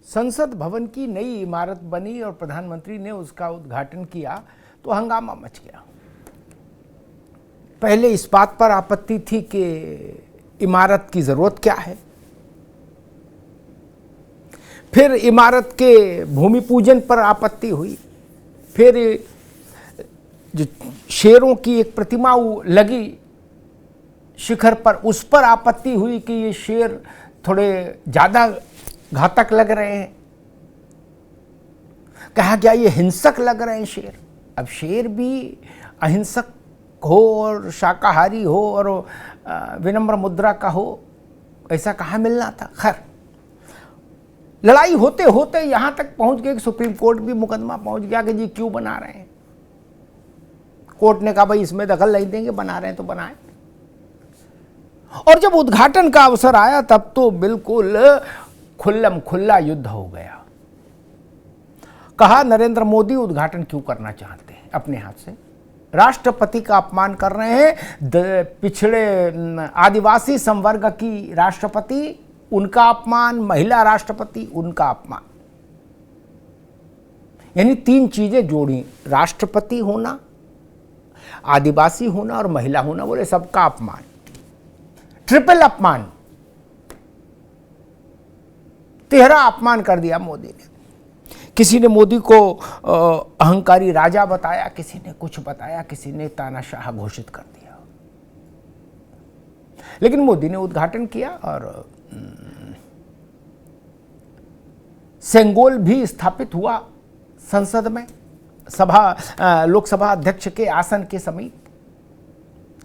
संसद भवन की नई इमारत बनी और प्रधानमंत्री ने उसका उद्घाटन किया तो हंगामा मच गया। पहले इस बात पर आपत्ति थी कि इमारत की जरूरत क्या है, फिर इमारत के भूमि पूजन पर आपत्ति हुई, फिर जो शेरों की एक प्रतिमा लगी शिखर पर उस पर आपत्ति हुई कि ये शेर थोड़े ज्यादा घातक लग रहे हैं। कहा गया ये हिंसक लग रहे हैं शेर। अब शेर भी अहिंसक हो और शाकाहारी हो और विनम्र मुद्रा का हो, ऐसा कहाँ मिलना था। खैर, लड़ाई होते होते यहां तक पहुंच गए कि सुप्रीम कोर्ट भी मुकदमा पहुंच गया कि जी क्यों बना रहे हैं। कोर्ट ने कहा भाई इसमें दखल नहीं देंगे, बना रहे हैं तो बनाएं। और जब उद्घाटन का अवसर आया तब तो बिल्कुल खुल्लम खुल्ला युद्ध हो गया। कहा नरेंद्र मोदी उद्घाटन क्यों करना चाहते हैं, अपने हाथ से राष्ट्रपति का अपमान कर रहे हैं। पिछड़े आदिवासी संवर्ग की राष्ट्रपति, उनका अपमान, महिला राष्ट्रपति, उनका अपमान, यानी तीन चीजें जोड़ी, राष्ट्रपति होना, आदिवासी होना और महिला होना, बोले सबका अपमान, ट्रिपल अपमान, तिहरा अपमान कर दिया मोदी ने। किसी ने मोदी को अहंकारी राजा बताया, किसी ने कुछ बताया, किसी ने तानाशाह घोषित कर दिया। लेकिन मोदी ने उद्घाटन किया और सेंगोल भी स्थापित हुआ संसद में, लोकसभा अध्यक्ष के आसन के समीप,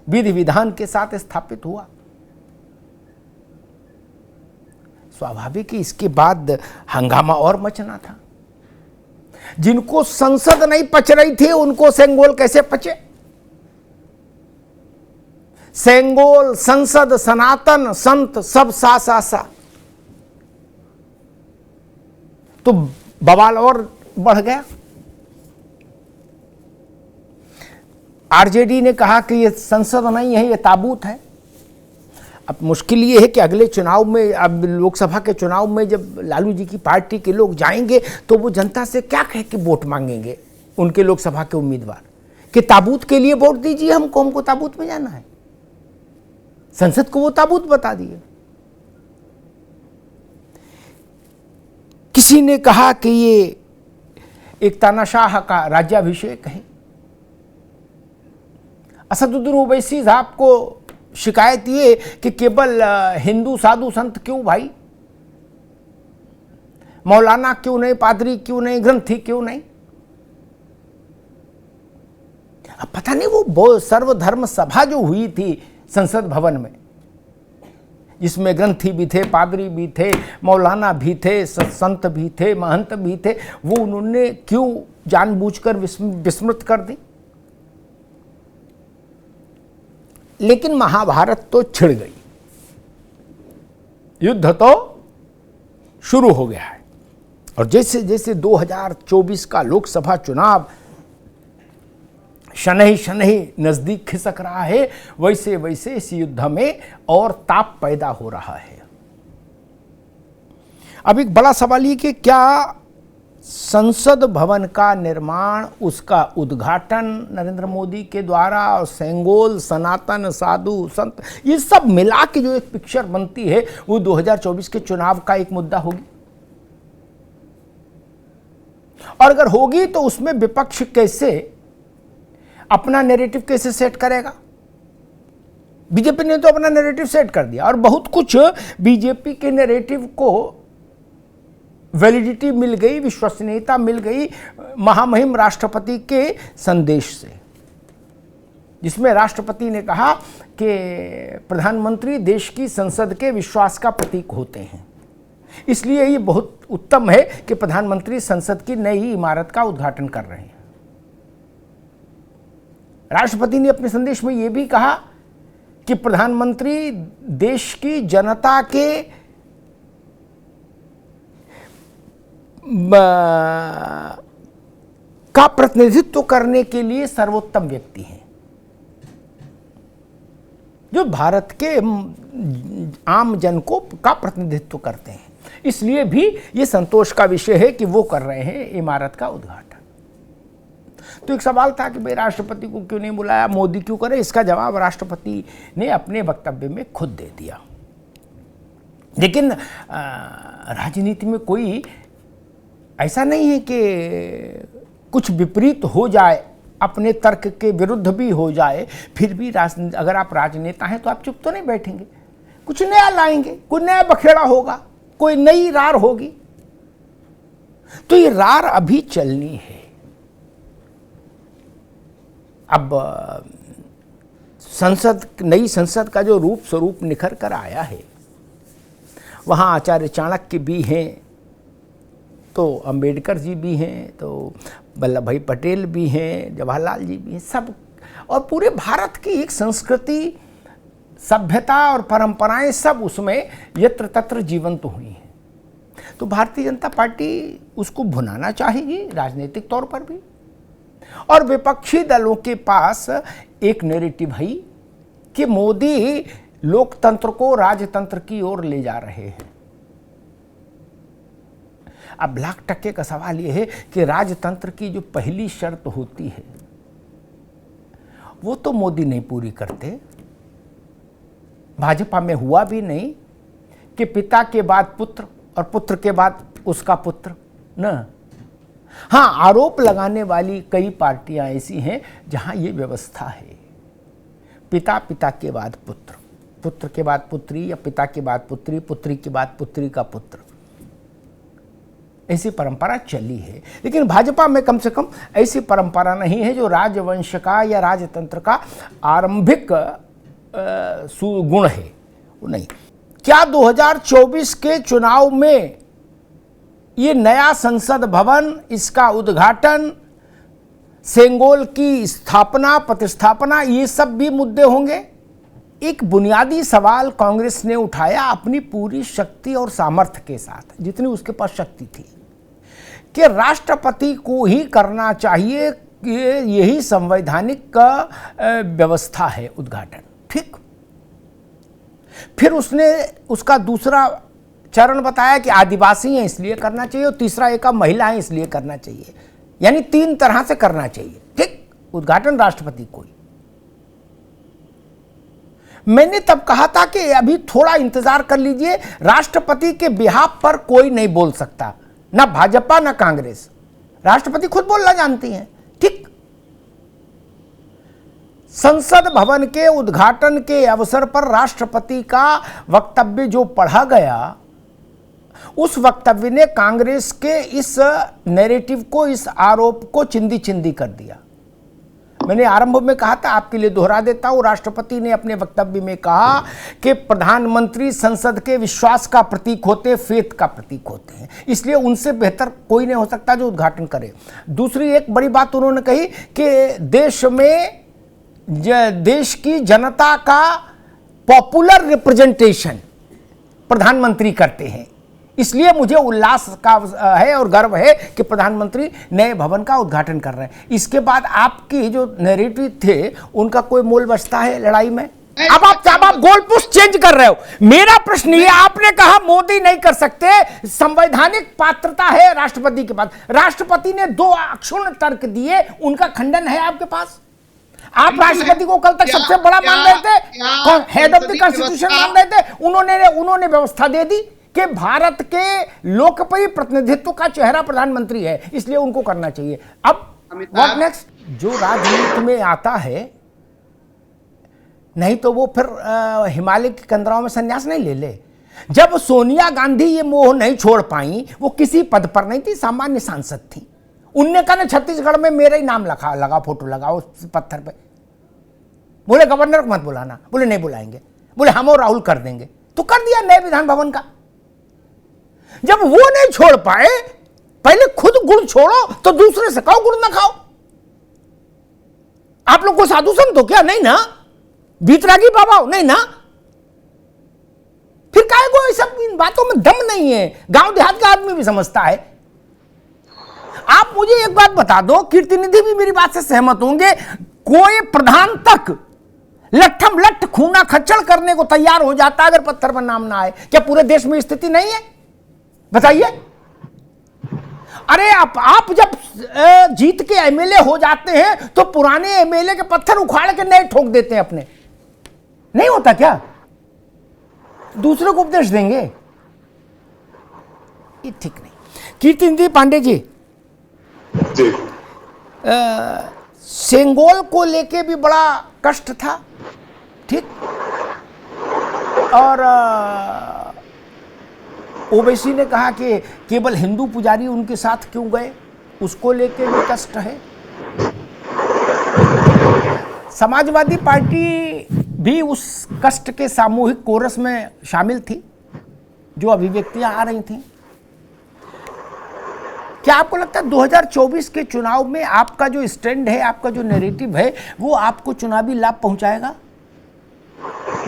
विधि विधान के साथ स्थापित हुआ। स्वाभाविक है इसके बाद हंगामा और मचना था। जिनको संसद नहीं पच रही थी उनको सेंगोल कैसे पचे। सेंगोल, संसद, सनातन, संत सब सा सा सा, तो बवाल और बढ़ गया। आरजेडी ने कहा कि ये संसद नहीं है, ये ताबूत है। अब मुश्किल ये है कि अगले चुनाव में, अब लोकसभा के चुनाव में जब लालू जी की पार्टी के लोग जाएंगे तो वो जनता से क्या कह के वोट मांगेंगे, उनके लोकसभा के उम्मीदवार, कि ताबूत के लिए वोट दीजिए हमको ताबूत में जाना है। संसद को वो ताबूत बता दिए। किसी ने कहा कि ये एक तानाशाह का राज्याभिषेक है। असदुद्दीन ओवैसी साहब को शिकायत ये कि केवल हिंदू साधु संत क्यों भाई, मौलाना क्यों नहीं, पादरी क्यों नहीं, ग्रंथी क्यों नहीं। अब पता नहीं वो सर्वधर्म सभा जो हुई थी संसद भवन में, जिसमें ग्रंथी भी थे, पादरी भी थे, मौलाना भी थे, संत भी थे, महंत भी थे, वो उन्होंने क्यों जानबूझकर विस्मृत कर दी। लेकिन महाभारत तो छिड़ गई, युद्ध तो शुरू हो गया है। और जैसे जैसे 2024 का लोकसभा चुनाव शनही शनही नजदीक खिसक रहा है, वैसे वैसे इस युद्ध में और ताप पैदा हो रहा है। अब एक बड़ा सवाल ये कि क्या संसद भवन का निर्माण, उसका उद्घाटन नरेंद्र मोदी के द्वारा, और सेंगोल, सनातन, साधु, संत, ये सब मिला के जो एक पिक्चर बनती है वो 2024 के चुनाव का एक मुद्दा होगी। और अगर होगी तो उसमें विपक्ष कैसे अपना नैरेटिव कैसे सेट करेगा। बीजेपी ने तो अपना नैरेटिव सेट कर दिया और बहुत कुछ बीजेपी के नैरेटिव को वैलिडिटी मिल गई, विश्वसनीयता मिल गई महामहिम राष्ट्रपति के संदेश से, जिसमें राष्ट्रपति ने कहा कि प्रधानमंत्री देश की संसद के विश्वास का प्रतीक होते हैं। इसलिए ये बहुत उत्तम है कि प्रधानमंत्री संसद की नई इमारत का उद्घाटन कर रहे हैं। राष्ट्रपति ने अपने संदेश में यह भी कहा कि प्रधानमंत्री देश की जनता के का प्रतिनिधित्व करने के लिए सर्वोत्तम व्यक्ति हैं, जो भारत के आम जन को का प्रतिनिधित्व करते हैं। इसलिए भी ये संतोष का विषय है कि वो कर रहे हैं इमारत का उद्घाटन। तो एक सवाल था कि भाई राष्ट्रपति को क्यों नहीं बुलाया, मोदी क्यों करे? इसका जवाब राष्ट्रपति ने अपने वक्तव्य में खुद दे दिया। लेकिन राजनीति में कोई ऐसा नहीं है कि कुछ विपरीत हो जाए, अपने तर्क के विरुद्ध भी हो जाए, फिर भी अगर आप राजनेता हैं तो आप चुप तो नहीं बैठेंगे, कुछ नया लाएंगे, कोई नया बखेड़ा होगा, कोई नई रार होगी। तो ये रार अभी चलनी है। अब नई संसद का जो रूप स्वरूप निखर कर आया है, वहाँ आचार्य चाणक्य भी हैं, तो अंबेडकर जी भी हैं, तो वल्लभ भाई पटेल भी हैं, जवाहरलाल जी भी हैं, सब, और पूरे भारत की एक संस्कृति, सभ्यता और परंपराएं सब उसमें यत्र तत्र जीवंत हुई हैं। तो भारतीय जनता पार्टी उसको भुनाना चाहेगी राजनीतिक तौर पर भी, और विपक्षी दलों के पास एक नैरेटिव है कि मोदी लोकतंत्र को राजतंत्र की ओर ले जा रहे हैं। अब लाख टक्के का सवाल यह है कि राजतंत्र की जो पहली शर्त होती है वो तो मोदी नहीं पूरी करते। भाजपा में हुआ भी नहीं कि पिता के बाद पुत्र और पुत्र के बाद उसका पुत्र न। हाँ, आरोप लगाने वाली कई पार्टियां ऐसी हैं जहां ये व्यवस्था है, पिता, पिता के बाद पुत्र, पुत्र के बाद पुत्री, या पिता के बाद पुत्री, पुत्री के बाद पुत्री का पुत्र, ऐसी परंपरा चली है। लेकिन भाजपा में कम से कम ऐसी परंपरा नहीं है जो राजवंश का या राजतंत्र का आरंभिक गुण है, वो नहीं। क्या 2024 के चुनाव में ये नया संसद भवन, इसका उद्घाटन, सेंगोल की स्थापना, प्रतिस्थापना, ये सब भी मुद्दे होंगे? एक बुनियादी सवाल कांग्रेस ने उठाया अपनी पूरी शक्ति और सामर्थ्य के साथ, जितनी उसके पास शक्ति थी, कि राष्ट्रपति को ही करना चाहिए, कि यही संवैधानिक व्यवस्था है उद्घाटन। ठीक, फिर उसने उसका दूसरा चरण बताया कि आदिवासी हैं इसलिए करना चाहिए, और तीसरा एक महिलाएं इसलिए करना चाहिए, यानी 3 तरह से करना चाहिए। ठीक, उद्घाटन राष्ट्रपति को ही। मैंने तब कहा था कि अभी थोड़ा इंतजार कर लीजिए, राष्ट्रपति के बिहाफ पर कोई नहीं बोल सकता, ना भाजपा ना कांग्रेस, राष्ट्रपति खुद बोलना जानती हैं। ठीक, संसद भवन के उद्घाटन के अवसर पर राष्ट्रपति का वक्तव्य जो पढ़ा गया, उस वक्तव्य ने कांग्रेस के इस नैरेटिव को, इस आरोप को चिंदी चिंदी कर दिया। मैंने आरंभ में कहा था, आपके लिए दोहरा देता हूं, राष्ट्रपति ने अपने वक्तव्य में कहा कि प्रधानमंत्री संसद के विश्वास का प्रतीक होते हैं, फेथ का प्रतीक होते हैं, इसलिए उनसे बेहतर कोई नहीं हो सकता जो उद्घाटन करे। दूसरी एक बड़ी बात उन्होंने कही कि देश में देश की जनता का पॉपुलर रिप्रेजेंटेशन प्रधानमंत्री करते हैं, इसलिए मुझे उल्लास का है और गर्व है कि प्रधानमंत्री नए भवन का उद्घाटन कर रहे हैं। इसके बाद आपकी जो नैरेटिव थे उनका कोई मोल बचता है लड़ाई में? अब आप गोल पोस्ट चेंज कर रहे हो। मेरा प्रश्न ये, आपने कहा मोदी नहीं कर सकते, संवैधानिक पात्रता है राष्ट्रपति के पास, राष्ट्रपति ने 2 अक्षुण्ण तर्क दिए, उनका खंडन है आपके पास? आप राष्ट्रपति को कल तक सबसे बड़ा मान रहे थे, हेड ऑफ द कॉन्स्टिट्यूशन मान रहे थे, उन्होंने व्यवस्था दे दी कि भारत के लोकप्रिय प्रतिनिधित्व का चेहरा प्रधानमंत्री है, इसलिए उनको करना चाहिए। अब व्हाट नेक्स्ट? जो राजनीति में आता है, नहीं तो वो फिर हिमालय के कंदराओं में संन्यास नहीं ले ले। जब सोनिया गांधी ये मोह नहीं छोड़ पाई, वो किसी पद पर नहीं थी, सामान्य सांसद थी, उनने कहा छत्तीसगढ़ में मेरा ही नाम लगा फोटो लगा उस पत्थर पे। बोले गवर्नर को मत बुलाना, बोले नहीं बुलाएंगे, बोले हम और राहुल कर देंगे, तो कर दिया नए विधान भवन का। जब वो नहीं छोड़ पाए, पहले खुद गुड़ छोड़ो तो दूसरे से कहो गुड़ ना खाओ। आप लोग को साधु संत हो क्या? नहीं ना। बीतरागी बाबा हो? नहीं ना। फिर काहे को सब इन बातों में दम नहीं है, गांव देहात का आदमी भी समझता है। आप मुझे एक बात बता दो, कीर्ति निधि भी मेरी बात से सहमत होंगे, कोई प्रधान तक लट्ठम लट्ठ खूना खच्चड़ करने को तैयार हो जाता अगर पत्थर पर नाम ना आए। क्या पूरे देश में स्थिति नहीं है? बताइए। अरे आप जब जीत के एमएलए हो जाते हैं तो पुराने एमएलए के पत्थर उखाड़ के नए ठोक देते हैं अपने, नहीं होता क्या? दूसरे को उपदेश देंगे, ये ठीक नहीं। कीर्तिनिधि पांडे जी, सेंगोल को लेके भी बड़ा कष्ट था, ठीक, और ओवैसी ने कहा कि केवल हिंदू पुजारी उनके साथ क्यों गए, उसको लेके भी कष्ट है। समाजवादी पार्टी भी उस कष्ट के सामूहिक कोरस में शामिल थी, जो अभिव्यक्तियां आ रही थी। क्या आपको लगता है 2024 के चुनाव में आपका जो स्टैंड है, आपका जो नैरेटिव है, वो आपको चुनावी लाभ पहुंचाएगा,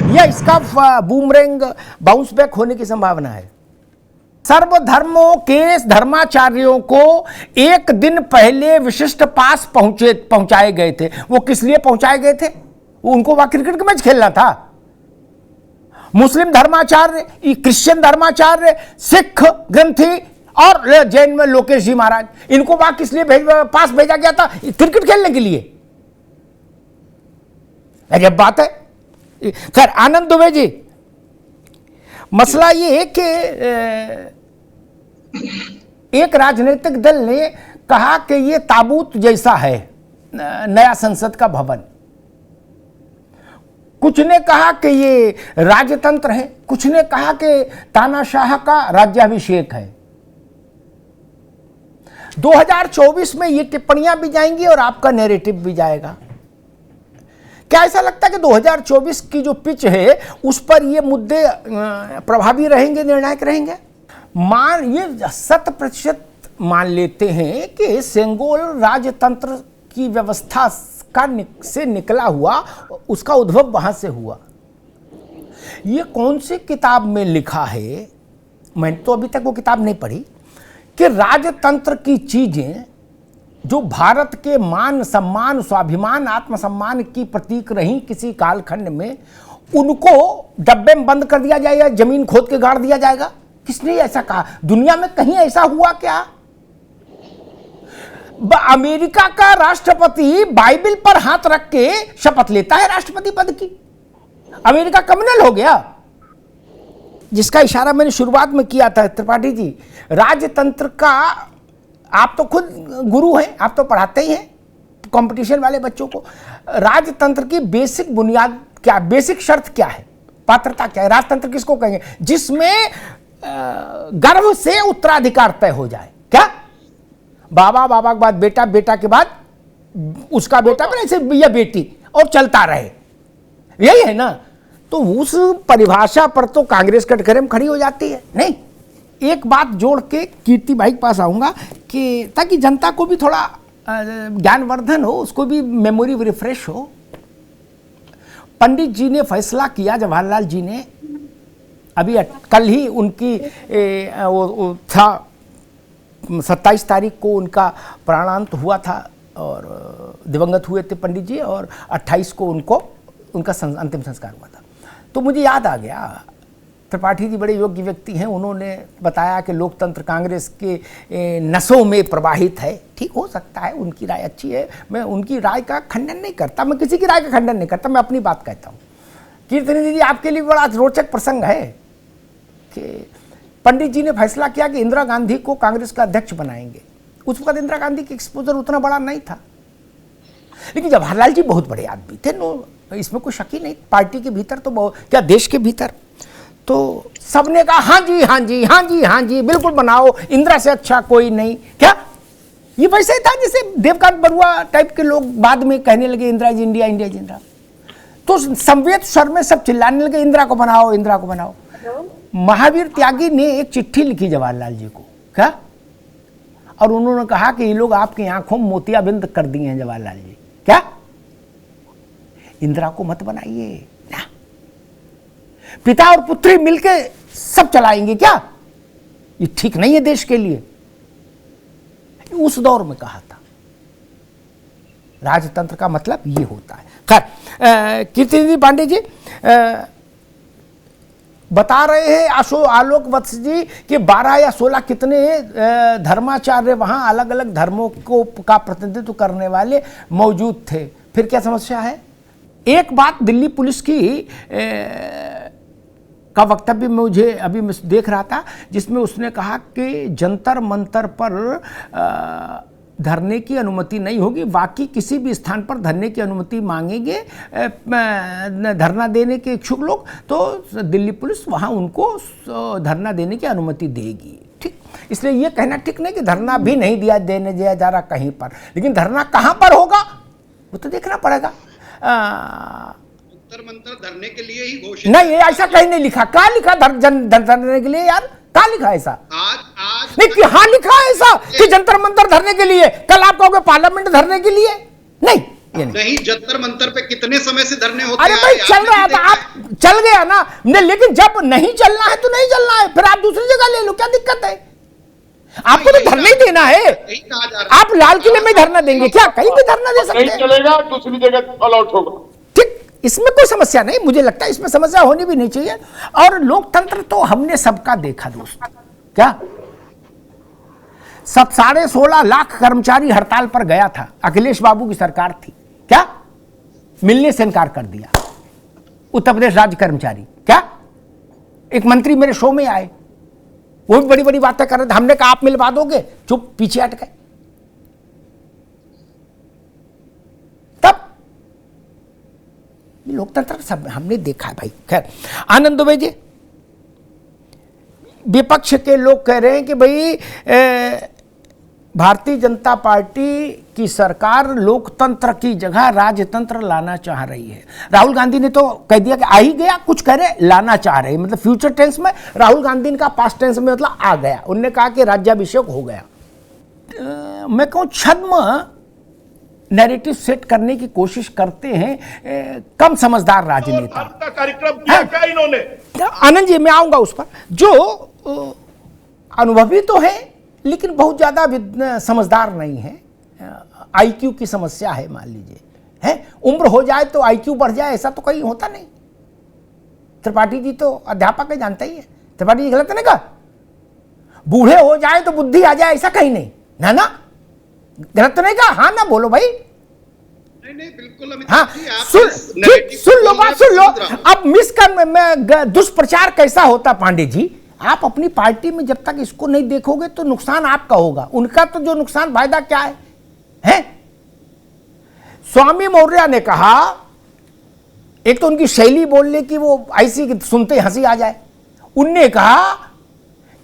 या इसका बूमरैंग बाउंस बैक होने की संभावना है? सर्वधर्मों के धर्माचार्यों को एक दिन पहले विशिष्ट पास पहुंचाए गए थे। वो किस लिए पहुंचाए गए थे? उनको वहां क्रिकेट का मैच खेलना था। मुस्लिम धर्माचार्य, क्रिश्चियन धर्माचार्य, सिख ग्रंथी और जैन में लोकेश जी महाराज, इनको वहां किस लिए पास भेजा गया था? क्रिकेट खेलने के लिए। अजब बात है। खैर, आनंद दुबे जी, मसला ये है कि एक राजनीतिक दल ने कहा कि ये ताबूत जैसा है नया संसद का भवन, कुछ ने कहा कि ये राजतंत्र है, कुछ ने कहा कि तानाशाह का राज्याभिषेक है। 2024 में ये टिप्पणियां भी जाएंगी और आपका नैरेटिव भी जाएगा। क्या ऐसा लगता है कि 2024 की जो पिच है उस पर ये मुद्दे प्रभावी रहेंगे, निर्णायक रहेंगे? ये 100% मान लेते हैं कि सेंगोल राजतंत्र की व्यवस्था से निकला हुआ, उसका उद्भव वहां से हुआ। ये कौन सी किताब में लिखा है, मैंने तो अभी तक वो किताब नहीं पढ़ी, कि राजतंत्र की चीजें जो भारत के मान सम्मान, स्वाभिमान, आत्मसम्मान की प्रतीक रही किसी कालखंड में, उनको डब्बे में बंद कर दिया जाएगा, जमीन खोद के गाड़ दिया जाएगा? किसने ऐसा कहा? दुनिया में कहीं ऐसा हुआ क्या? अमेरिका का राष्ट्रपति बाइबल पर हाथ रख के शपथ लेता है राष्ट्रपति पद की। अमेरिका कम्युनल हो गया, जिसका इशारा मैंने शुरुआत में किया था। त्रिपाठी जी, राजतंत्र का आप तो खुद गुरु हैं, आप तो पढ़ाते ही हैं कंपटीशन वाले बच्चों को। राजतंत्र की बेसिक बुनियाद क्या, बेसिक शर्त क्या है, पात्रता क्या है? राजतंत्र किसको कहेंगे? जिसमें गर्भ से उत्तराधिकार तय हो जाए। क्या? बाबा, बाबा के बाद बेटा, बेटा के बाद उसका बेटा, पर ऐसे या बेटी, और चलता रहे, यही है ना? तो उस परिभाषा पर तो कांग्रेस कटघरे खड़ी हो जाती है। नहीं, एक बात जोड़ के कीर्ति भाई के पास आऊंगा कि ताकि जनता को भी थोड़ा ज्ञानवर्धन हो, उसको भी मेमोरी रिफ्रेश हो। पंडित जी ने फैसला किया, जवाहरलाल जी ने, अभी कल ही उनकी वो था 27 तारीख को उनका प्राणांत हुआ था और दिवंगत हुए थे पंडित जी, और 28 को उनका अंतिम संस्कार हुआ था। तो मुझे याद आ गया, त्रिपाठी जी बड़े योग्य व्यक्ति हैं, उन्होंने बताया कि लोकतंत्र कांग्रेस के नसों में प्रवाहित है। ठीक हो सकता है, उनकी राय अच्छी है, मैं उनकी राय का खंडन नहीं करता, मैं किसी की राय का खंडन नहीं करता, मैं अपनी बात कहता हूँ। कीर्तनी जी, आपके लिए बड़ा रोचक प्रसंग है कि पंडित जी ने फैसला किया कि इंदिरा गांधी को कांग्रेस का अध्यक्ष बनाएंगे। उस वक्त इंदिरा गांधी की एक्सपोजर उतना बड़ा नहीं था, लेकिन जवाहरलाल जी बहुत बड़े आदमी थे, इसमें कोई शक ही नहीं। पार्टी के भीतर तो बहुत, क्या देश के भीतर, तो सबने कहा हाँ जी, हाँ जी, हाँ जी, हाँ जी, बिल्कुल बनाओ, इंदिरा से अच्छा कोई नहीं। क्या ये वैसे ही था जैसे देवकांत बरुआ टाइप के लोग बाद में कहने लगे Indira is India, India is Indira. तो संवेद स्वर में सब चिल्लाने लगे इंदिरा को बनाओ, इंदिरा को बनाओ। महावीर त्यागी ने एक चिट्ठी लिखी जवाहरलाल जी को, क्या, और उन्होंने कहा कि ये लोग आपकी आंखों में मोतियाबिंद कर दिए हैं जवाहरलाल जी, क्या, इंदिरा को मत बनाइए ना, पिता और पुत्री मिलके सब चलाएंगे, क्या, ये ठीक नहीं है देश के लिए। उस दौर में कहा था। राजतंत्र का मतलब ये होता है। खैर, कीर्तिनिधि पांडे जी, बता रहे हैं आलोक वत्स जी कि 12 या 16 कितने धर्माचार्य वहां अलग अलग धर्मों को का प्रतिनिधित्व करने वाले मौजूद थे। फिर क्या समस्या है? एक बात दिल्ली पुलिस की का वक्तव्य मुझे अभी मैं देख रहा था, जिसमें उसने कहा कि जंतर मंतर पर धरने की अनुमति नहीं होगी, बाकी किसी भी स्थान पर धरने की अनुमति मांगेंगे धरना देने के इच्छुक लोग, तो दिल्ली पुलिस वहां उनको धरना देने की अनुमति देगी। ठीक, इसलिए ये कहना ठीक नहीं कि धरना भी नहीं देने दिया जा रहा कहीं पर, लेकिन धरना कहां पर होगा वो तो देखना पड़ेगा। मंत्र धरने के लिए ही घोषित नहीं, ये ऐसा कहीं नहीं लिखा। कहाँ लिखा धरने के लिए यार? कहाँ लिखा ऐसा? आज नहीं कि हाँ लिखा है ऐसा कि जंतर मंतर धरने के लिए, कल आप कहोगे पार्लियामेंट धरने के लिए। नहीं, ये नहीं, जंतर मंतर पे कितने समय से धरने होते हैं? अरे भाई चल रहा है, आप चल गया ना, लेकिन जब नहीं चलना है तो नहीं चलना है, फिर आप दूसरी जगह ले लो, क्या दिक्कत है? आपको तो धरना ही देना है। आप लाल किले में धरना देंगे क्या? कहीं भी धरना दे सकते हैं। नहीं चलेगा, दूसरी जगह ऑल आउट होगा। ठीक, इसमें कोई समस्या नहीं, मुझे लगता है इसमें समस्या होनी भी नहीं चाहिए। और लोकतंत्र तो हमने सबका देखा दोस्त, क्या सब 16.5 लाख कर्मचारी हड़ताल पर गया था, अखिलेश बाबू की सरकार थी, क्या मिलने से इनकार कर दिया उत्तर प्रदेश राज्य कर्मचारी। क्या एक मंत्री मेरे शो में आए, वो भी बड़ी बड़ी बातें कर रहे थे, हमने कहा आप मिलवा दोगे, चुप पीछे हट गए। तब लोकतंत्र सब हमने देखा है भाई। खैर, आनंद दुबे जी, विपक्ष के लोग कह रहे हैं कि भाई भारतीय जनता पार्टी की सरकार लोकतंत्र की जगह राजतंत्र लाना चाह रही है। राहुल गांधी ने तो कह दिया कि आ ही गया, कुछ कह रहे लाना चाह रहे, मतलब फ्यूचर टेंस में, राहुल गांधी का पास्ट टेंस में मतलब आ गया। उन्होंने कहा कि राज्याभिषेक हो गया। मैं कहूँ छद्म नैरेटिव सेट करने की कोशिश करते हैं कम समझदार राजनेता। कार्यक्रम किया क्या इन्होंने? आनंद जी, मैं आऊंगा उस पर। जो अनुभवी तो है लेकिन बहुत ज्यादा समझदार नहीं है, आईक्यू की समस्या है मान लीजिए, है उम्र हो जाए तो आईक्यू बढ़ जाए, ऐसा तो कहीं होता नहीं। त्रिपाठी जी तो अध्यापक है, जानता ही है। त्रिपाठी जी गलत नहीं कहा, बूढ़े हो जाए तो बुद्धि आ जाए, ऐसा कहीं नहीं ना। ना गलत नहीं कहा, हाँ ना बोलो भाई। नहीं बिल्कुल। हाँ, सुन लो बात, सुन लो। अब दुष्प्रचार कैसा होता पांडे जी, आप अपनी पार्टी में जब तक इसको नहीं देखोगे तो नुकसान आपका होगा, उनका तो जो नुकसान फायदा क्या है, हैं? स्वामी मौर्य ने कहा, एक तो उनकी शैली बोलने की वो ऐसी कि सुनते हंसी आ जाए। उनने कहा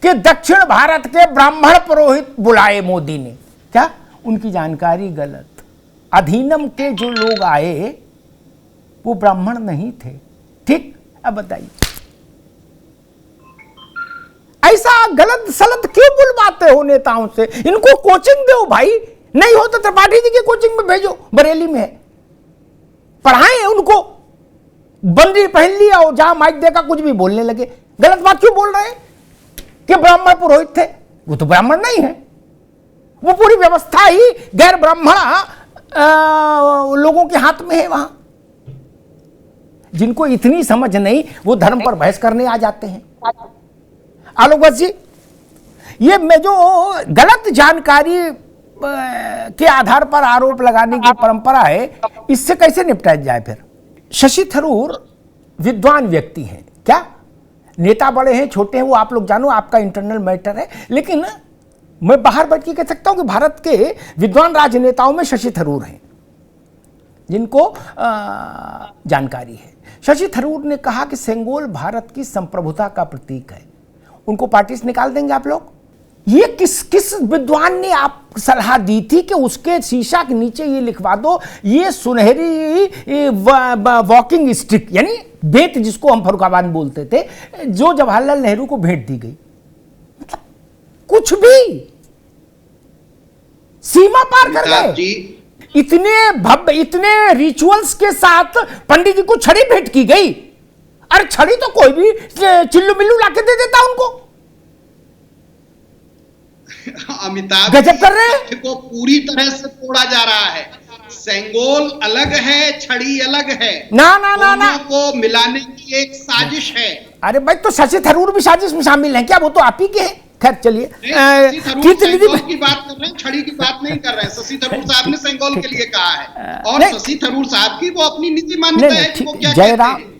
कि दक्षिण भारत के ब्राह्मण पुरोहित बुलाए मोदी ने। क्या? उनकी जानकारी गलत। अधीनम के जो लोग आए वो ब्राह्मण नहीं थे। ठीक, अब बताइए ऐसा गलत सलत क्यों बुलवाते हो नेताओं से? इनको कोचिंग दो भाई, नहीं हो तो त्रिपाठी जी की कोचिंग में भेजो, बरेली में है, पढ़ाएं उनको। बंदी पहन लिया और जहां माइक देकर कुछ भी बोलने लगे। गलत बात क्यों बोल रहे हैं कि ब्राह्मण पुरोहित थे? वो तो ब्राह्मण नहीं है, वो पूरी व्यवस्था ही गैर ब्राह्मण लोगों के हाथ में है। वहां जिनको इतनी समझ नहीं वो धर्म पर बहस करने आ जाते हैं। आलोक बस जी, ये मैं जो गलत जानकारी के आधार पर आरोप लगाने की परंपरा है, इससे कैसे निपटा जाए? फिर शशि थरूर विद्वान व्यक्ति हैं, क्या नेता बड़े हैं छोटे हैं वो आप लोग जानो, आपका इंटरनल मैटर है, लेकिन मैं बाहर बैठ के कह सकता हूं कि भारत के विद्वान राजनेताओं में शशि थरूर हैं जिनको जानकारी है। शशि थरूर ने कहा कि सेंगोल भारत की संप्रभुता का प्रतीक है, उनको पार्टी से निकाल देंगे आप लोग। ये किस विद्वान ने आप सलाह दी थी कि उसके शीशा के नीचे ये लिखवा दो, ये सुनहरी वॉकिंग स्टिक यानी बेत जिसको हम फर्रुखाबाद बोलते थे, जो जवाहरलाल नेहरू को भेंट दी गई। मतलब कुछ भी सीमा पार कर गए। इतने भव्य इतने रिचुअल्स के साथ पंडित जी को छड़ी भेंट की गई। अरे छड़ी तो कोई भी चिल्लू मिल्लू लाके दे देता उनको। अमिताभ गजब कर रहे हैं, को पूरी तरह से तोड़ा जा रहा है। सेंगोल अलग है, छड़ी अलग है, ना ना ना ना को मिलाने की एक साजिश है। अरे भाई, तो शशि थरूर भी साजिश में शामिल हैं क्या? वो तो आप ही के हैं। खैर चलिए, शशि थरूर की बात कर रहे हैं, छड़ी की बात नहीं कर रहे हैं। शशि थरूर साहब ने सेंगोल के लिए कहा है, और शशि थरूर साहब की वो अपनी निजी मान्यता है कि वो क्या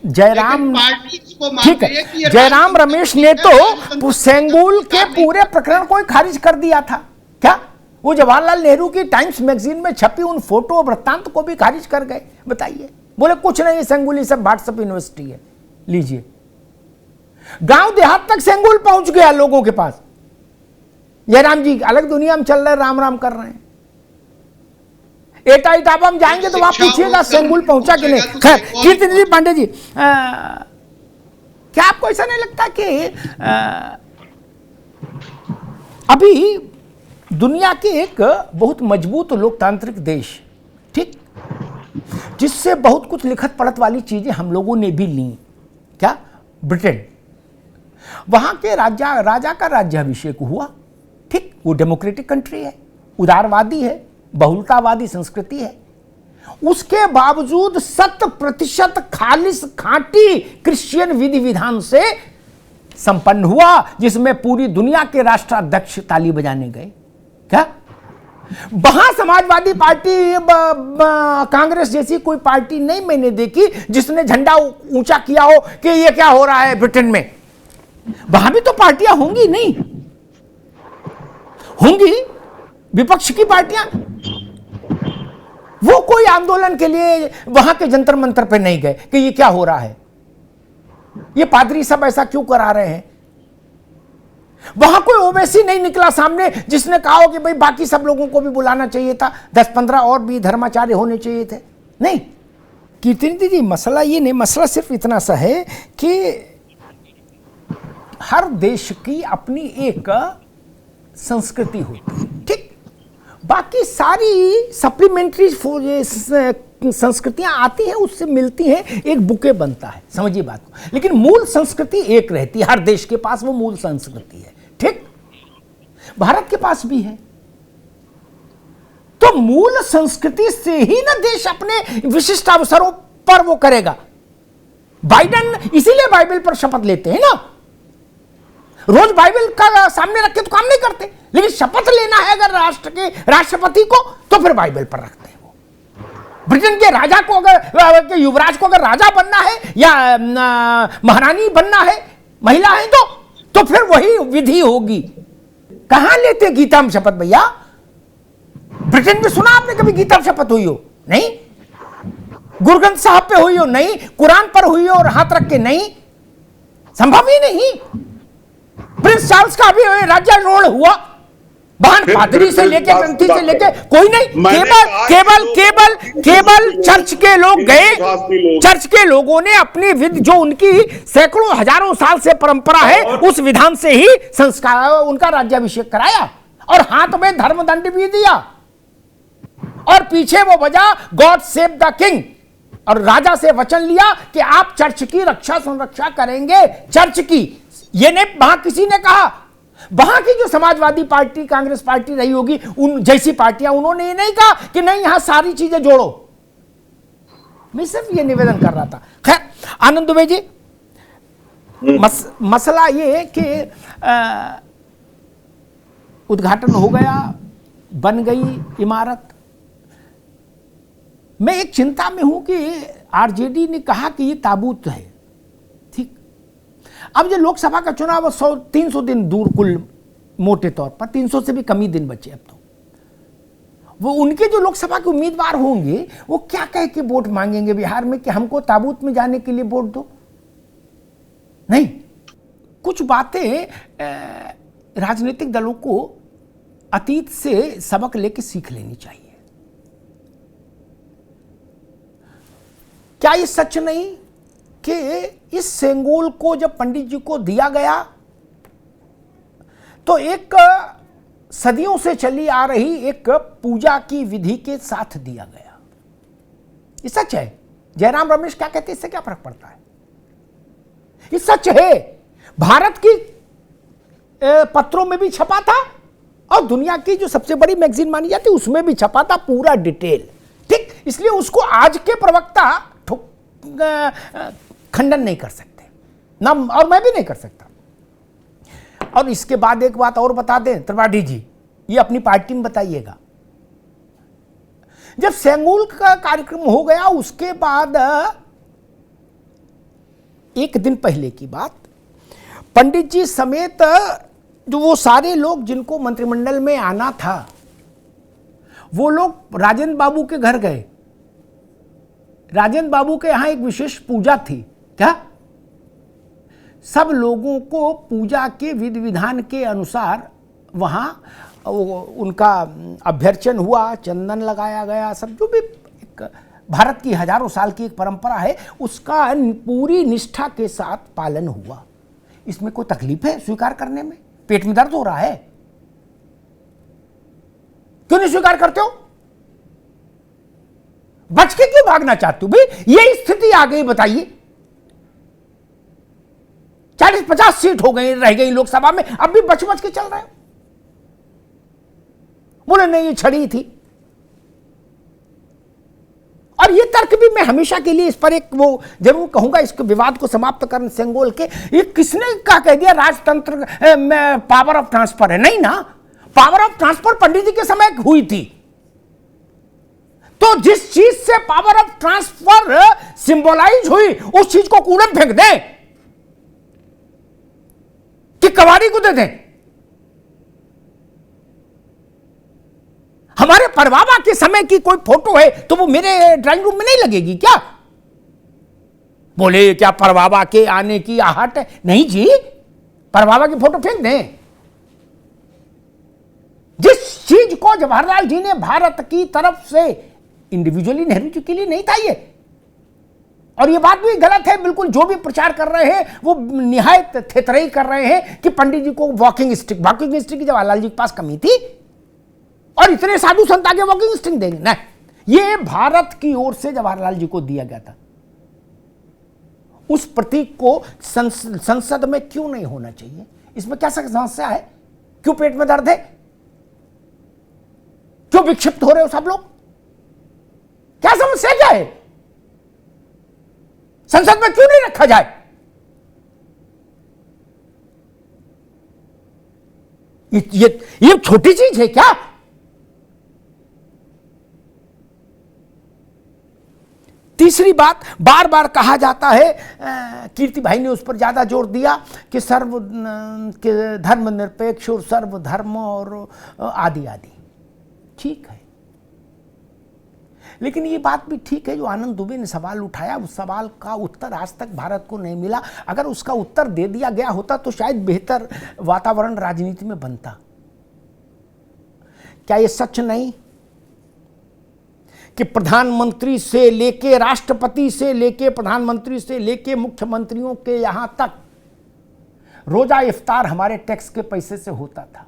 जयराम पार्टी इसको ठीक है, जयराम रमेश ने तो सेंगोल के पूरे प्रकरण को खारिज कर दिया था। क्या वो जवाहरलाल नेहरू की टाइम्स मैगजीन में छपी उन फोटो वृत्तांत को भी खारिज कर गए? बताइए, बोले कुछ नहीं, सेंगोल सब व्हाट्सएप यूनिवर्सिटी है। लीजिए, गांव देहात तक सेंगोल पहुंच गया लोगों के पास। जयराम जी अलग दुनिया में चल रहे, राम राम कर रहे हैं। एटा इटापा में जाएंगे तो आप पूछिएगा सेंगोल पहुंचा कि नहीं। खैर, कीर्तिनिधि पांडे जी, क्या आपको ऐसा नहीं लगता कि अभी दुनिया के एक बहुत मजबूत लोकतांत्रिक देश, ठीक, जिससे बहुत कुछ लिखत पढ़त वाली चीजें हम लोगों ने भी ली, क्या, ब्रिटेन, वहां के राजा का राज्याभिषेक हुआ, ठीक, वो डेमोक्रेटिक कंट्री है, उदारवादी है, बहुलतावादी संस्कृति है, उसके बावजूद 100% खालिस खांटी क्रिश्चियन विधि विधान से संपन्न हुआ, जिसमें पूरी दुनिया के राष्ट्राध्यक्ष ताली बजाने गए। क्या वहां समाजवादी पार्टी, कांग्रेस जैसी कोई पार्टी नहीं मैंने देखी जिसने झंडा ऊंचा किया हो कि ये क्या हो रहा है ब्रिटेन में। वहां भी तो पार्टियां होंगी, नहीं होंगी विपक्ष की पार्टियां। वो कोई आंदोलन के लिए वहां के जंतर मंतर पे नहीं गए कि ये क्या हो रहा है, ये पादरी सब ऐसा क्यों करा रहे हैं। वहां कोई ओवैसी नहीं निकला सामने जिसने कहा हो कि भाई बाकी सब लोगों को भी बुलाना चाहिए था, 10-15 और भी धर्माचार्य होने चाहिए थे। नहीं कीर्तिनिधि जी, मसला ये नहीं, मसला सिर्फ इतना सा है कि हर देश की अपनी एक संस्कृति होती है, ठीक, बाकी सारी सप्लीमेंट्री संस्कृतियां आती हैं, उससे मिलती हैं, एक बुके बनता है, समझिए बात को। लेकिन मूल संस्कृति एक रहती है, हर देश के पास वो मूल संस्कृति है, ठीक, भारत के पास भी है। तो मूल संस्कृति से ही ना देश अपने विशिष्ट अवसरों पर वो करेगा। बाइडेन इसीलिए बाइबल पर शपथ लेते हैं ना, रोज बाइबल का सामने रख के तो काम नहीं करते, लेकिन शपथ लेना है अगर राष्ट्र के राष्ट्रपति को तो फिर बाइबल पर रखते हैं। वो ब्रिटेन के राजा को अगर के युवराज को अगर राजा बनना है या महारानी बनना है, महिला है तो फिर वही विधि होगी। कहां लेते गीता में शपथ भैया? ब्रिटेन में सुना आपने कभी गीता में शपथ हुई हो? नहीं। गुरु ग्रंथ साहब पे हुई हो? नहीं। कुरान पर हुई हो और हाथ रख के? नहीं, संभव ही नहीं। प्रिंस चार्ल्स का भी राज्यारोहण हुआ, बहन पादरी से लेके ग्रंथी से लेके कोई नहीं, केवल चर्च के लोग गए। चर्च के लोगों ने अपनी विधि, जो उनकी सैकड़ों हजारों साल से परंपरा है, उस विधान से ही संस्कार उनका राज्याभिषेक कराया और हाथ में धर्मदंड भी दिया और पीछे वो बजा गॉड सेव द किंग, और राजा से वचन लिया कि आप चर्च की रक्षा संरक्षा करेंगे, चर्च की। ये नहीं वहां किसी ने कहा, वहां की जो समाजवादी पार्टी, कांग्रेस पार्टी रही होगी, उन जैसी पार्टियां, उन्होंने ये नहीं कहा कि नहीं यहां सारी चीजें जोड़ो। मैं सिर्फ ये निवेदन कर रहा था। खैर आनंद दुबे जी, मसला ये है कि उद्घाटन हो गया, बन गई इमारत। मैं एक चिंता में हूं कि आरजेडी ने कहा कि ये ताबूत है, ठीक। अब जो लोकसभा का चुनाव 300 दिन दूर, कुल मोटे तौर पर 300 से भी कम ही दिन बचे अब तो। वो उनके जो लोकसभा के उम्मीदवार होंगे वो क्या कह के वोट मांगेंगे बिहार में कि हमको ताबूत में जाने के लिए वोट दो? नहीं, कुछ बातें राजनीतिक दलों को अतीत से सबक लेके सीख लेनी चाहिए। क्या ये सच नहीं कि इस सेंगोल को जब पंडित जी को दिया गया तो एक सदियों से चली आ रही एक पूजा की विधि के साथ दिया गया? ये सच है। जयराम रमेश क्या कहते हैं, इससे क्या फर्क पड़ता है? ये सच है। भारत की पत्रों में भी छपा था और दुनिया की जो सबसे बड़ी मैगजीन मानी जाती है उसमें भी छपा था, पूरा डिटेल, ठीक। इसलिए उसको आज के प्रवक्ता खंडन नहीं कर सकते, ना, और मैं भी नहीं कर सकता। और इसके बाद एक बात और बता दें त्रिपाठी जी, ये अपनी पार्टी में बताइएगा, जब सेंगोल का कार्यक्रम हो गया उसके बाद एक दिन पहले की बात, पंडित जी समेत जो वो सारे लोग जिनको मंत्रिमंडल में आना था वो लोग राजेंद्र बाबू के घर गए। राजेंद्र बाबू के यहां एक विशेष पूजा थी। क्या? सब लोगों को पूजा के विधि विधान के अनुसार वहां उनका अभ्यर्चन हुआ, चंदन लगाया गया, सब जो भी एक भारत की हजारों साल की एक परंपरा है उसका पूरी निष्ठा के साथ पालन हुआ। इसमें कोई तकलीफ है स्वीकार करने में? पेट में दर्द हो रहा है, क्यों नहीं स्वीकार करते हो? बच के क्यों भागना चाहते हो भाई? ये स्थिति आ गई, बताइए 40-50 सीट हो गई, रह गई लोकसभा में, अब भी बच बच के चल रहे हो। बोले नहीं ये छड़ी थी। और ये तर्क भी मैं हमेशा के लिए इस पर एक वो जरूर कहूंगा, इस विवाद को समाप्त करने सेंगोल के, ये किसने क्या कह दिया राजतंत्र में पावर ऑफ ट्रांसफर है? नहीं ना, पावर ऑफ ट्रांसफर पंडित जी के समय हुई थी। तो जिस चीज से पावर ऑफ ट्रांसफर सिंबलाइज हुई उस चीज को कूड़े में फेंक दें कि कवाड़ी को दे दें? हमारे परबाबा के समय की कोई फोटो है तो वो मेरे ड्राइंग रूम में नहीं लगेगी क्या? बोले क्या परबाबा के आने की आहट है? नहीं जी, परबाबा की फोटो फेंक दें। जिस चीज को जवाहरलाल जी ने भारत की तरफ से इंडिविजुअली नेहरू जी के लिए नहीं था ये, और ये बात भी गलत है बिल्कुल। जो भी प्रचार कर रहे हैं वो निहायत थेतरई कर रहे हैं कि पंडित जी को वॉकिंग स्टिक की जवाहरलाल जी के पास कमी थी और इतने साधु संत आगे वॉकिंग स्टिक देंगे ना। ये भारत की ओर से जवाहरलाल जी को दिया गया था। उस प्रतीक को संसद में क्यों नहीं होना चाहिए? इसमें क्या समस्या है? क्यों पेट में दर्द है? क्यों विक्षिप्त हो रहे हो सब लोग? क्या समस्या क्या है? संसद में क्यों नहीं रखा जाए? ये छोटी चीज है क्या? तीसरी बात, बार बार कहा जाता है, कीर्ति भाई ने उस पर ज्यादा जोर दिया कि सर्व के धर्मनिरपेक्ष और सर्वधर्म और आदि आदि। ठीक है, लेकिन ये बात भी ठीक है जो आनंद दुबे ने सवाल उठाया, उस सवाल का उत्तर आज तक भारत को नहीं मिला। अगर उसका उत्तर दे दिया गया होता तो शायद बेहतर वातावरण राजनीति में बनता। क्या ये सच नहीं कि प्रधानमंत्री से लेके राष्ट्रपति से लेके प्रधानमंत्री से लेके मुख्यमंत्रियों के यहां तक रोजा इफ्तार हमारे टैक्स के पैसे से होता था,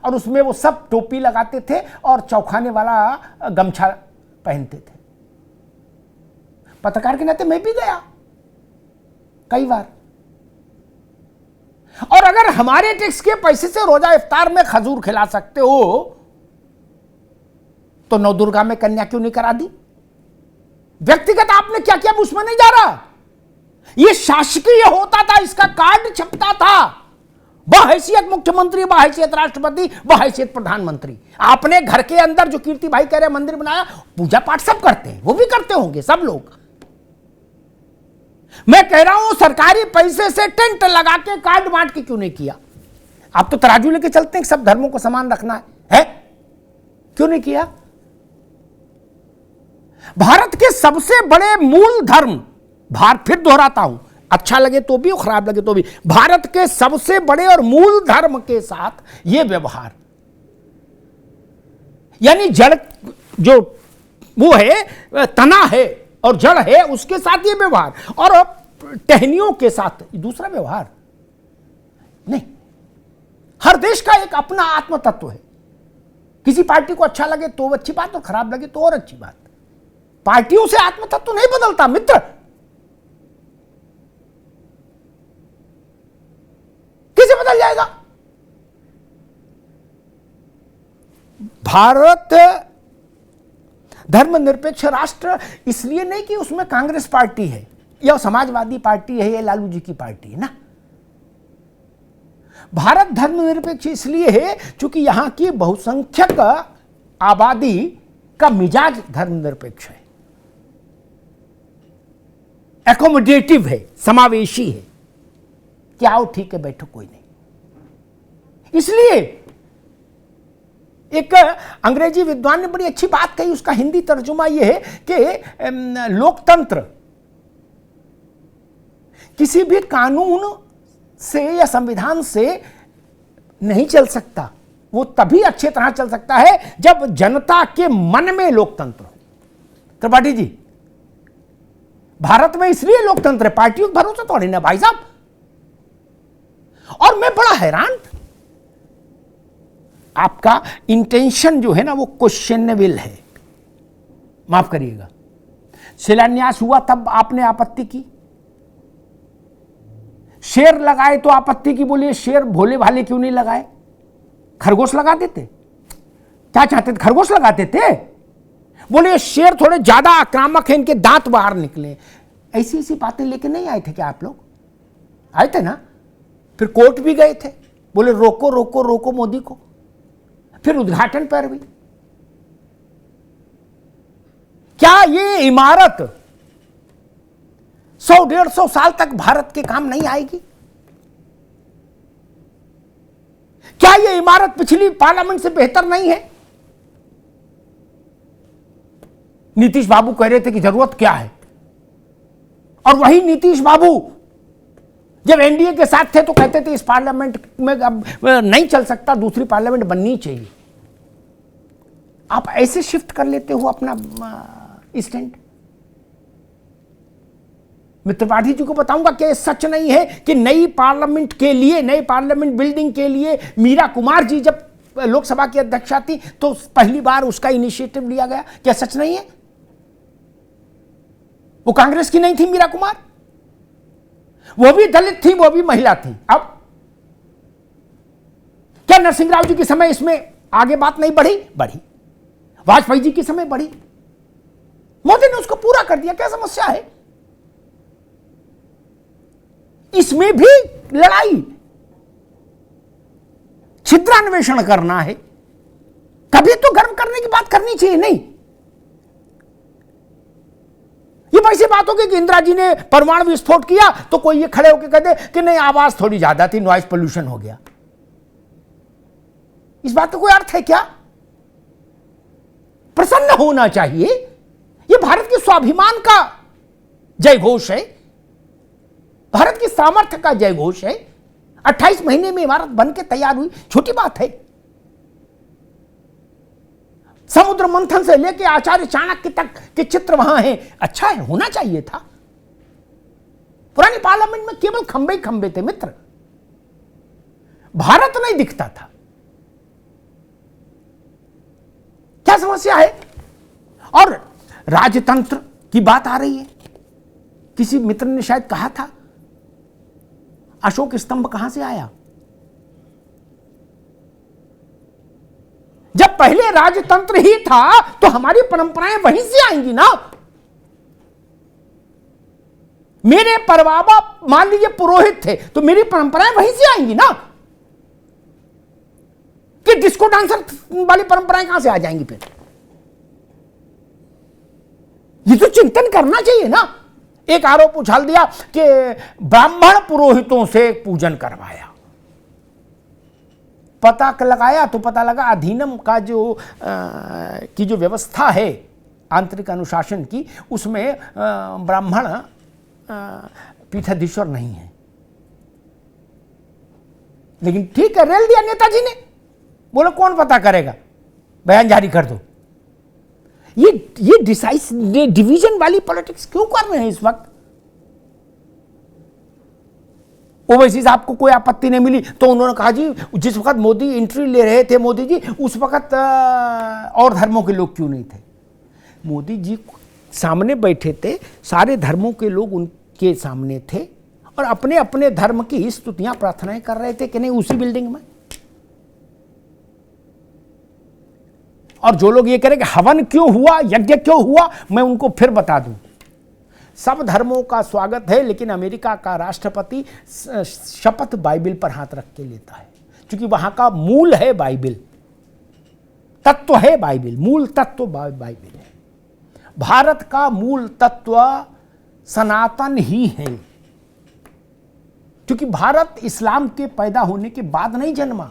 और उसमें वो सब टोपी लगाते थे और चौखाने वाला गमछा पहनते थे। पत्रकार के नाते मैं भी गया कई बार, और अगर हमारे टैक्स के पैसे से रोजा इफ्तार में खजूर खिला सकते हो तो नवदुर्गा में कन्या क्यों नहीं करा दी? व्यक्तिगत आपने क्या किया उसमें नहीं जा रहा। यह शासकीय होता था, इसका कार्ड छपता था, बहैसियत मुख्यमंत्री, बहैसियत राष्ट्रपति, बहैसियत प्रधानमंत्री। आपने घर के अंदर जो कीर्ति भाई कह रहे मंदिर बनाया, पूजा पाठ सब करते हैं, वो भी करते होंगे सब लोग। मैं कह रहा हूं सरकारी पैसे से टेंट लगा के कार्ड बांट के क्यों नहीं किया? आप तो तराजू लेके चलते हैं सब धर्मों को समान रखना है, क्यों नहीं किया? भारत के सबसे बड़े मूल धर्म, फिर दोहराता हूं, अच्छा लगे तो भी और खराब लगे तो भी, भारत के सबसे बड़े और मूल धर्म के साथ यह व्यवहार, यानी जड़ जो वो है, तना है और जड़ है, उसके साथ ये व्यवहार, और टहनियों के साथ दूसरा व्यवहार नहीं। हर देश का एक अपना आत्म तत्व है। किसी पार्टी को अच्छा लगे तो अच्छी बात और खराब लगे तो और अच्छी बात। पार्टियों से आत्म तत्व नहीं बदलता मित्र। कैसे बदल जाएगा? भारत धर्मनिरपेक्ष राष्ट्र इसलिए नहीं कि उसमें कांग्रेस पार्टी है, यह समाजवादी पार्टी है, यह लालू जी की पार्टी है ना। भारत धर्मनिरपेक्ष इसलिए है क्योंकि यहां की बहुसंख्यक आबादी का मिजाज धर्मनिरपेक्ष है, एकोमोडेटिव है, समावेशी है कि आओ ठीक है बैठो कोई नहीं। इसलिए एक अंग्रेजी विद्वान ने बड़ी अच्छी बात कही, उसका हिंदी तर्जुमा यह है कि लोकतंत्र किसी भी कानून से या संविधान से नहीं चल सकता, वो तभी अच्छी तरह चल सकता है जब जनता के मन में लोकतंत्र हो। त्रिपाठी जी, भारत में इसलिए लोकतंत्र है, पार्टियों के भरोसे थोड़ी ना भाई साहब। और मैं बड़ा हैरान, आपका इंटेंशन जो है ना वो क्वेश्चनेबल है, माफ करिएगा। शिलान्यास हुआ तब आपने आपत्ति की, शेर लगाए तो आपत्ति की, बोलिए शेर भोले भाले क्यों नहीं लगाए, खरगोश लगा देते, क्या चाहते थे, खरगोश लगाते थे। बोलिए शेर थोड़े ज्यादा आक्रामक हैं, इनके दांत बाहर निकले, ऐसी ऐसी बातें लेके नहीं आए थे क्या आप लोग? आए थे ना। फिर कोर्ट भी गए थे, बोले रोको रोको रोको मोदी को, फिर उद्घाटन पर भी। क्या ये इमारत 100-150 साल तक भारत के काम नहीं आएगी? क्या ये इमारत पिछली पार्लियामेंट से बेहतर नहीं है? नीतीश बाबू कह रहे थे कि जरूरत क्या है, और वही नीतीश बाबू जब एनडीए के साथ थे तो कहते थे इस पार्लियामेंट में अब नहीं चल सकता, दूसरी पार्लियामेंट बननी चाहिए। आप ऐसे शिफ्ट कर लेते हो अपना स्टैंड। मैं त्रिपाठी जी को बताऊंगा कि सच नहीं है कि नई पार्लियामेंट के लिए, नई पार्लियामेंट बिल्डिंग के लिए मीरा कुमार जी जब लोकसभा की अध्यक्षा थी तो पहली बार उसका इनिशिएटिव लिया गया। क्या सच नहीं है? वो कांग्रेस की नहीं थी मीरा कुमार, वो भी दलित थी, वो भी महिला थी। अब क्या नरसिंह राव जी के समय इसमें आगे बात नहीं बढ़ी? बढ़ी। वाजपेयी जी के समय बढ़ी, मोदी ने उसको पूरा कर दिया। क्या समस्या है? इसमें भी लड़ाई, छिद्रान्वेषण करना है, कभी तो गर्व करने की बात करनी चाहिए। नहीं, ये वैसी बात होगी कि इंदिरा जी ने परमाणु विस्फोट किया तो कोई ये खड़े होकर कहते कि नहीं आवाज थोड़ी ज्यादा थी, नॉइज पोल्यूशन हो गया। इस बात का कोई अर्थ है क्या? प्रसन्न होना चाहिए। ये भारत के स्वाभिमान का जय घोष है, भारत की सामर्थ्य का जय घोष है। 28 महीने में इमारत बन के तैयार हुई, छोटी बात है। समुद्र मंथन से लेके आचार्य चाणक्य तक के चित्र वहां हैं। अच्छा है, होना चाहिए था। पुरानी पार्लियामेंट में केवल खंबे ही खंबे थे मित्र, भारत नहीं दिखता था। क्या समस्या है? और राजतंत्र की बात आ रही है। किसी मित्र ने शायद कहा था अशोक स्तंभ कहां से आया? जब पहले राजतंत्र ही था तो हमारी परंपराएं वहीं से आएंगी ना। मेरे परबाबा मान लीजिए पुरोहित थे तो मेरी परंपराएं वहीं से आएंगी ना। कि डिस्को डांसर वाली परंपराएं कहां से आ जाएंगी फिर? ये तो चिंतन करना चाहिए ना। एक आरोप उछाल दिया कि ब्राह्मण पुरोहितों से पूजन करवाया, पता लगाया तो पता लगा अधीनम का की जो व्यवस्था है आंतरिक अनुशासन की, उसमें ब्राह्मण पीठाधीश्वर नहीं है। लेकिन ठीक है, रेल दिया नेताजी ने, बोलो कौन पता करेगा, बयान जारी कर दो। ये डिवीजन वाली पॉलिटिक्स क्यों कर रहे हैं इस वक्त? ओवैसी साहब को कोई आपत्ति नहीं मिली तो उन्होंने कहा जी जिस वक्त मोदी एंट्री ले रहे थे मोदी जी, उस वक्त और धर्मों के लोग क्यों नहीं थे? मोदी जी सामने बैठे थे, सारे धर्मों के लोग उनके सामने थे और अपने अपने धर्म की स्तुतियां प्रार्थनाएं कर रहे थे कि नहीं उसी बिल्डिंग में। और जो लोग ये कह रहे कि हवन क्यों हुआ, यज्ञ क्यों हुआ, मैं उनको फिर बता दूं, सब धर्मों का स्वागत है, लेकिन अमेरिका का राष्ट्रपति शपथ बाइबिल पर हाथ रख के लेता है, क्योंकि वहां का मूल है बाइबिल, तत्व है बाइबिल, मूल तत्व बाइबिल है। भारत का मूल तत्व सनातन ही है, क्योंकि भारत इस्लाम के पैदा होने के बाद नहीं जन्मा,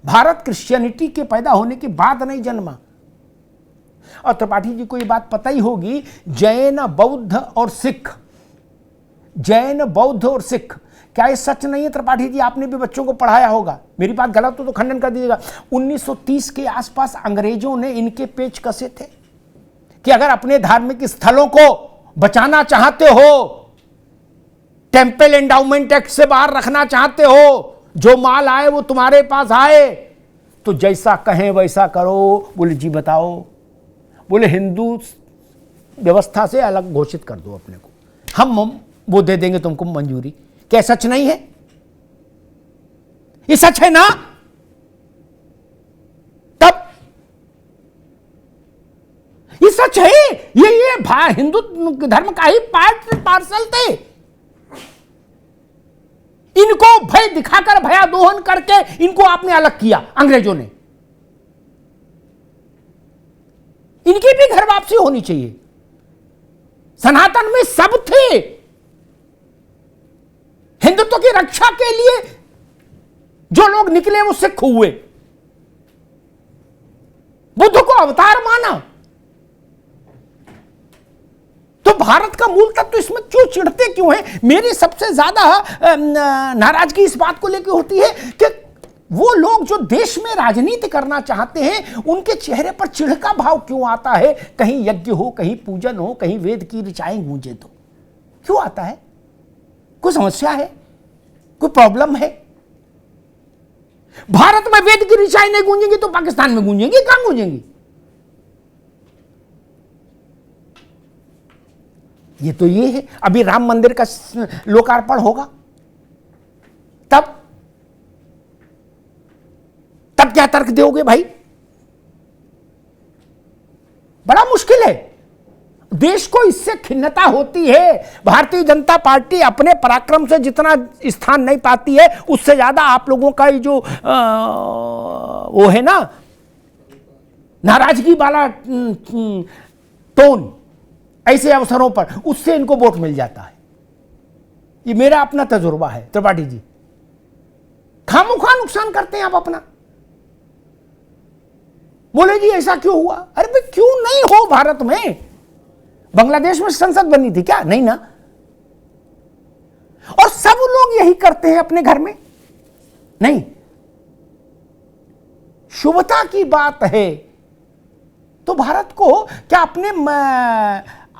भारत क्रिश्चियनिटी के पैदा होने के बाद नहीं जन्मा। और त्रिपाठी जी को ये बात पता ही होगी, जैन बौद्ध और सिख, जैन बौद्ध और सिख, क्या ये सच नहीं है त्रिपाठी जी? आपने भी बच्चों को पढ़ाया होगा, मेरी बात गलत हो तो खंडन कर दीजिएगा। 1930 के आसपास अंग्रेजों ने इनके पेच कसे थे कि अगर अपने धार्मिक स्थलों को बचाना चाहते हो, टेम्पल एंडाउमेंट एक्ट से बाहर रखना चाहते हो, जो माल आए वो तुम्हारे पास आए, तो जैसा कहें वैसा करो। बोले जी बताओ। बोले हिंदू व्यवस्था से अलग घोषित कर दो अपने को, हम वो दे देंगे तुमको मंजूरी। क्या सच नहीं है? ये सच है ना? तब ये सच है, ये हिंदू धर्म का ही पार्सल थे। इनको भय दिखाकर, भयादोहन करके इनको आपने अलग किया अंग्रेजों ने। इनकी भी घर वापसी होनी चाहिए। सनातन में सब थे, हिंदुत्व की रक्षा के लिए जो लोग निकले वो सिख हुए, बुद्ध को अवतार माना। तो भारत का मूल तत्व इसमें क्यों चिढ़ते क्यों हैं? मेरी सबसे ज्यादा नाराजगी इस बात को लेकर होती है कि वो लोग जो देश में राजनीति करना चाहते हैं, उनके चेहरे पर चिढ़ का भाव क्यों आता है? कहीं यज्ञ हो, कहीं पूजन हो, कहीं वेद की ऋचाएं गूंजे, तो क्यों आता है? कोई समस्या है? कोई प्रॉब्लम है? भारत में वेद की ऋचाएं नहीं गूंजेंगी तो पाकिस्तान में गूंजेंगी, कहां गूंजेंगी? ये तो ये है। अभी राम मंदिर का लोकार्पण होगा, तब क्या तर्क दोगे भाई? बड़ा मुश्किल है। देश को इससे खिन्नता होती है। भारतीय जनता पार्टी अपने पराक्रम से जितना स्थान नहीं पाती है, उससे ज्यादा आप लोगों का ये जो वो है ना, नाराजगी वाला टोन ऐसे अवसरों पर, उससे इनको वोट मिल जाता है। ये मेरा अपना तजुर्बा है त्रिपाठी जी। खामोखा नुकसान करते हैं आप अपना। बोले जी ऐसा क्यों हुआ? अरे भाई क्यों नहीं हो? भारत में, बांग्लादेश में संसद बनी थी क्या? नहीं ना। और सब लोग यही करते हैं अपने घर में? नहीं। शुभता की बात है तो भारत को क्या अपने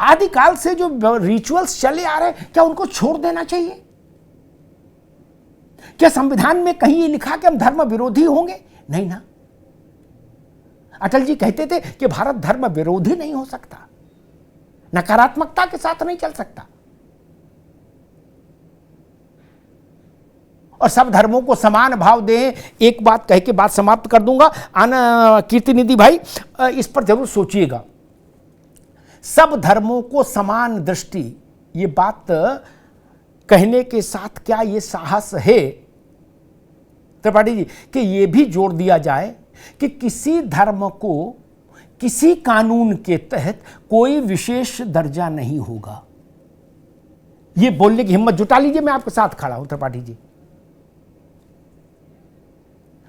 आदिकाल से जो रिचुअल्स चले आ रहे हैं, क्या उनको छोड़ देना चाहिए? क्या संविधान में कहीं लिखा कि हम धर्म विरोधी होंगे? नहीं ना। अटल जी कहते थे कि भारत धर्म विरोधी नहीं हो सकता, नकारात्मकता के साथ नहीं चल सकता, और सब धर्मों को समान भाव दें। एक बात कह के बात समाप्त कर दूंगा। कीर्तिनिधि भाई, इस पर जरूर सोचिएगा। सब धर्मों को समान दृष्टि, ये बात कहने के साथ क्या ये साहस है त्रिपाठी जी कि ये भी जोड़ दिया जाए कि किसी धर्म को किसी कानून के तहत कोई विशेष दर्जा नहीं होगा? ये बोलने की हिम्मत जुटा लीजिए। मैं आपके साथ खड़ा हूं Tripathi ji.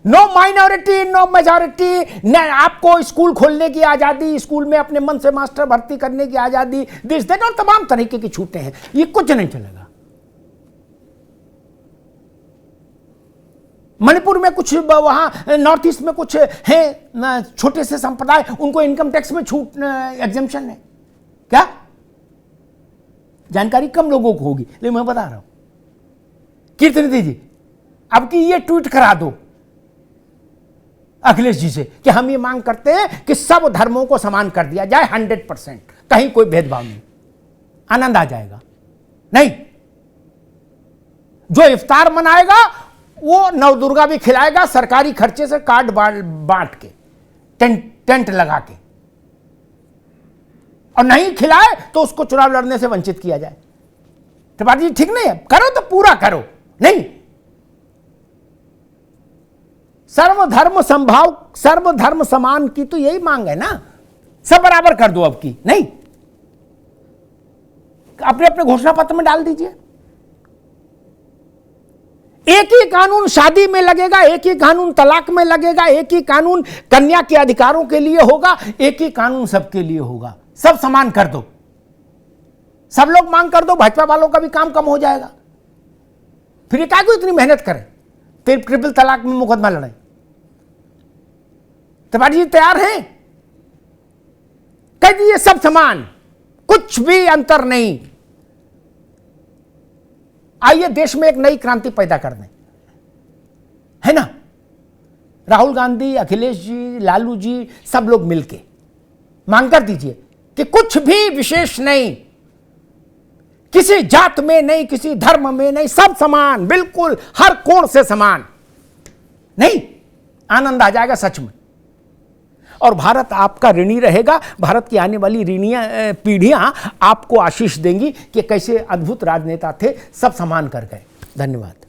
No minority, know majority, न आपको स्कूल खोलने की आजादी, स्कूल में अपने मन से मास्टर भर्ती करने की आजादी, दिस दैट और तमाम तरीके की छूटें हैं। ये कुछ नहीं चलेगा। मणिपुर में कुछ, वहां नॉर्थ ईस्ट में कुछ है छोटे से संप्रदाय, उनको इनकम टैक्स में छूट, एग्जेम्पशन है। क्या? जानकारी कम लोगों को होगी, लेकिन मैं बता रहा हूं। कीर्तिनिधि जी, अब की ये ट्वीट करा दो अखिलेश जी से कि हम ये मांग करते हैं कि सब धर्मों को समान कर दिया जाए 100%, कहीं कोई भेदभाव नहीं। आनंद आ जाएगा। नहीं, जो इफ्तार मनाएगा वो नवदुर्गा भी खिलाएगा सरकारी खर्चे से, कार्ड बांट के, टेंट लगा के, और नहीं खिलाए तो उसको चुनाव लड़ने से वंचित किया जाए। त्रिपाठी जी ठीक नहीं है, करो तो पूरा करो। नहीं, सर्वधर्म संभाव, सर्वधर्म समान की तो यही मांग है ना, सब बराबर कर दो। अब की नहीं, अपने अपने घोषणा पत्र में डाल दीजिए। एक ही कानून शादी में लगेगा, एक ही कानून तलाक में लगेगा, एक ही कानून कन्या के अधिकारों के लिए होगा, एक ही कानून सबके लिए होगा। सब समान कर दो, सब लोग मांग कर दो, भाजपा वालों का भी काम कम हो जाएगा। फिर क्या को इतनी मेहनत करें, ट्रिपल तलाक में मुकदमा लड़े। त्रिपाठी जी तैयार हैं? कह दीजिए सब समान, कुछ भी अंतर नहीं। आइए देश में एक नई क्रांति पैदा कर दें, है ना। राहुल गांधी, अखिलेश जी, लालू जी, सब लोग मिलके मांग कर दीजिए कि कुछ भी विशेष नहीं, किसी जात में नहीं, किसी धर्म में नहीं, सब समान, बिल्कुल हर कोण से समान। नहीं, आनंद आ जाएगा सच में। और भारत आपका ऋणी रहेगा। भारत की आने वाली पीढ़ियां आपको आशीष देंगी कि कैसे अद्भुत राजनेता थे, सब समान कर गए। धन्यवाद।